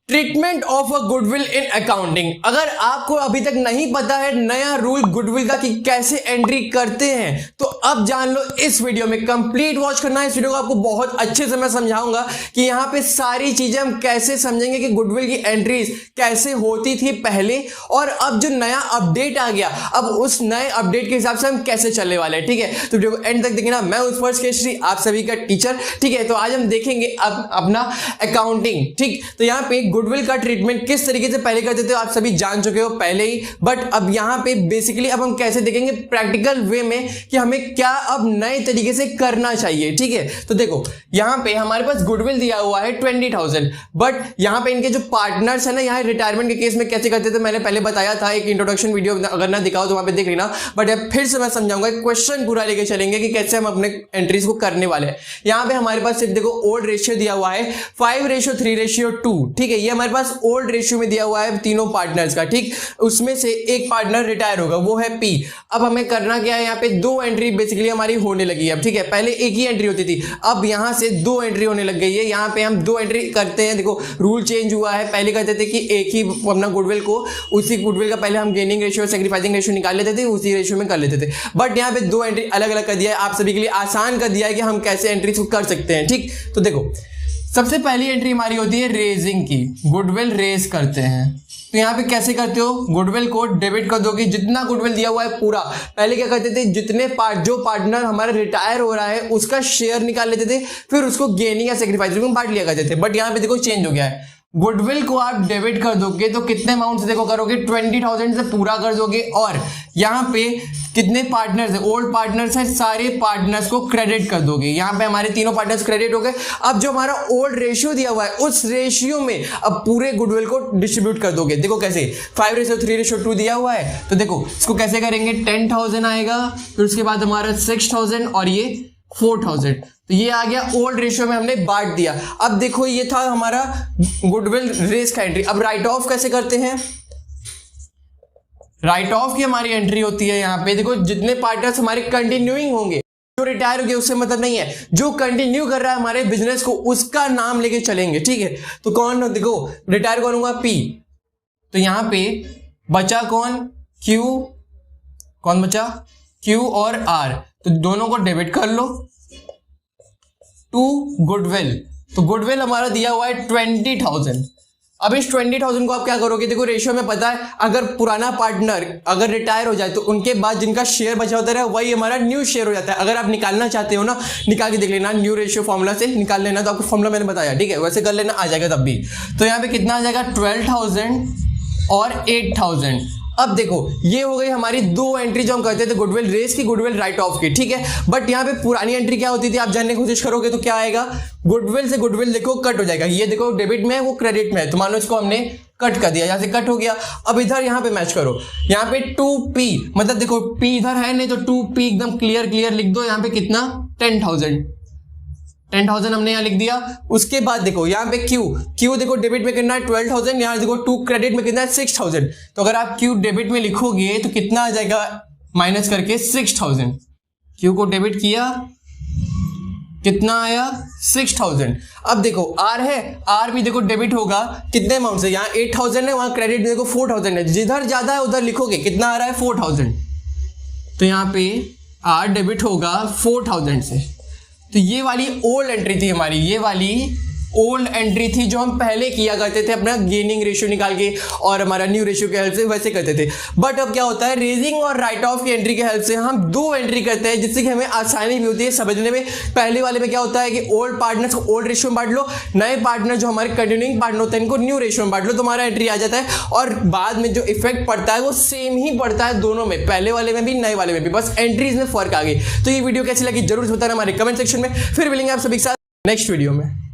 Treatment of a goodwill in accounting. अगर आपको अभी तक नहीं पता है नया रूल गुडविल का कि कैसे एंट्री करते हैं तो अब जान लो इस वीडियो में। कंप्लीट वॉच करना है इस वीडियो को, आपको बहुत अच्छे से मैं समझाऊंगा कि यहाँ पे सारी चीजें हम कैसे समझेंगे कि गुडविल की एंट्रीज कैसे होती थी पहले और अब जो नया अपडेट आ गया अब उस नए अपडेट के हिसाब से हम कैसे चलने वाले हैं। ठीक है, तो वीडियो को एंड तक देखना। मैं उस फर्स्ट केसरी आप सभी का टीचर। ठीक है, तो आज हम देखेंगे अब अपना अकाउंटिंग। ठीक, तो यहाँ पे गुडविल का ट्रीटमेंट किस तरीके से पहले करते थे आप सभी जान चुके हो पहले ही, बट अब यहां पे बेसिकली अब हम कैसे देखेंगे प्रैक्टिकल वे में कि हमें क्या अब नए तरीके से करना चाहिए। ठीक है, तो देखो यहां पे हमारे पास गुडविल दिया हुआ है 20,000, बट यहां पे इनके जो पार्टनर्स है ना, यहाँ रिटायरमेंट के केस में कैसे करते थे मैंने पहले बताया था, एक इंट्रोडक्शन वीडियो अगर ना दिखाओ तो वहां पे देख लेना, बट अब फिर से मैं समझाऊंगा, क्वेश्चन पूरा लेके चलेंगे कि कैसे हम अपने एंट्रीज को करने वाले हैं। यहां पे हमारे पास सिर्फ देखो ओल्ड रेशियो दिया हुआ है 5:3:2। ठीक है, ये हमारे पास ओल्ड रेशियो में दिया हुआ है तीनों पार्टनर्स का। ठीक, उसमें से एक पार्टनर रिटायर होगा वो है पी। अब हमें करना क्या है, यहाँ पे दो एंट्री बेसिकली हमारी होने लगी है। अब ठीक है, पहले एक ही एंट्री होती थी, अब यहां से दो एंट्री होने लग गई है। यहाँ पे हम दो एंट्री करते हैं। देखो रूल चेंज हुआ है, पहले कहते थे कि एक ही अपना गुडविल को, उसी गुडविल का पहले हम गेनिंग रेशियो सैक्रिफाइसिंग रेशियो निकाल लेते थे, उसी रेशियो में कर लेते थे, बट यहाँ पे दो एंट्री अलग अलग कर दिया है, आप सभी के लिए आसान कर दिया है कि हम कैसे एंट्री कर सकते हैं। ठीक, तो देखो सबसे पहली एंट्री हमारी होती है रेजिंग की, गुडविल रेज करते हैं। तो यहाँ पे कैसे करते हो, गुडविल को डेबिट कर दोगे, जितना गुडविल दिया हुआ है पूरा। पहले क्या करते थे, जितने जो पार्टनर हमारा रिटायर हो रहा है उसका शेयर निकाल लेते थे, फिर उसको गेनिंग या सैक्रिफाइस में बांट लिया करते थे। बट यहाँ पे देखो चेंज हो गया है, गुडविल को आप डेबिट कर दोगे तो कितने अमाउंट से देखो करोगे, 20,000 से पूरा कर दोगे, और यहाँ पे कितने पार्टनर्स है, ओल्ड पार्टनर्स है, सारे पार्टनर्स को क्रेडिट कर दोगे। यहाँ पे हमारे तीनों पार्टनर्स क्रेडिट हो गए। अब जो हमारा ओल्ड रेशियो दिया हुआ है उस रेशियो में अब पूरे गुडविल को डिस्ट्रीब्यूट कर दोगे। देखो कैसे 5:3:2 दिया हुआ है, तो देखो इसको कैसे करेंगे, 10,000 आएगा, फिर उसके बाद हमारा 6,000 और ये 4,000, तो ये आ गया ओल्ड रेशियो में हमने बांट दिया। अब देखो ये था हमारा गुडविल रेस का एंट्री। अब राइट ऑफ कैसे करते हैं, राइट ऑफ की हमारी एंट्री होती है यहाँ पे। देखो जितने पार्टनर्स हमारे कंटिन्यूइंग होंगे, जो रिटायर हो गए उससे मतलब नहीं है, जो कंटिन्यू कर रहा है हमारे बिजनेस को उसका नाम लेके चलेंगे। ठीक है, तो कौन, देखो रिटायर कौन होगा, पी, तो यहां पे बचा कौन, क्यू, कौन बचा, क्यू और आर, तो दोनों को डेबिट कर लो टू गुडविल। तो गुडविल हमारा दिया हुआ है 20,000। अब इस 20,000 को आप क्या करोगे, देखो रेशियो में पता है, अगर पुराना पार्टनर अगर रिटायर हो जाए तो उनके बाद जिनका शेयर बचा होता है वही हमारा न्यू शेयर हो जाता है। अगर आप निकालना चाहते हो ना, निकाल के देख लेना, न्यू रेशियो फॉर्मूला से निकाल लेना, तो आपको फॉर्मूला मैंने बताया, ठीक है, वैसे कर लेना, आ जाएगा तब भी। तो यहाँ पे कितना आ जाएगा, 12,000 और 8,000। अब देखो ये हो गई हमारी दो एंट्री जो हम करते थे गुडविल रेस की, गुडविल राइट ऑफ की। ठीक है, बट यहाँ पे पुरानी एंट्री क्या होती थी आप जानने की कोशिश करोगे तो क्या आएगा, गुडविल से गुडविल देखो कट हो जाएगा। ये देखो डेबिट में है, वो क्रेडिट में है, तो मान लो इसको हमने कट कर दिया, यहाँ से कट हो गया। अब इधर यहाँ पे मैच करो, यहाँ पे 2p, मतलब देखो p इधर है नहीं तो 2p एकदम क्लियर लिख दो। यहाँ पे कितना, 10,000 हमने यहाँ लिख दिया। उसके बाद देखो यहाँ पे क्यू देखो डेबिट में कितना है 12,000, यहाँ देखो 2 क्रेडिट में कितना है 6,000। तो अगर आप क्यू डेबिट में लिखोगे तो कितना आ जाएगा, माइनस करके 6,000। क्यू को डेबिट किया, कितना आया, 6,000। अब देखो आर है, आर भी देखो डेबिट होगा कितने अमाउंट से, यहाँ 8,000 है, वहां क्रेडिट में देखो 4,000 है, जिधर ज्यादा है उधर लिखोगे, कितना आ रहा है 4,000, तो यहाँ पे आर डेबिट होगा 4,000 से। तो ये वाली ओल्ड एंट्री थी हमारी, ये वाली ओल्ड एंट्री थी जो हम पहले किया करते थे अपना गेनिंग रेशियो निकाल के और हमारा न्यू रेशियो के हेल्प से वैसे करते थे। बट अब क्या होता है, रेजिंग और राइट ऑफ की एंट्री के हेल्प से हम दो एंट्री करते हैं, जिससे कि हमें आसानी भी होती है समझने में। पहले वाले में क्या होता है कि ओल्ड पार्टनर्स को ओल्ड रेशियो में बांट लो, नए पार्टनर जो हमारे कंटिन्यूइंग पार्टनर होते हैं इनको न्यू रेशियो में बांट लो, तुम्हारा एंट्री आ जाता है। और बाद में जो इफेक्ट पड़ता है वो सेम ही पड़ता है दोनों में, पहले वाले में भी नए वाले में भी, बस एंट्रीज में फर्क आ गई। तो ये वीडियो कैसी लगी जरूर बताना हमारे कमेंट सेक्शन में। फिर मिलेंगे आप सभी के साथ नेक्स्ट वीडियो में।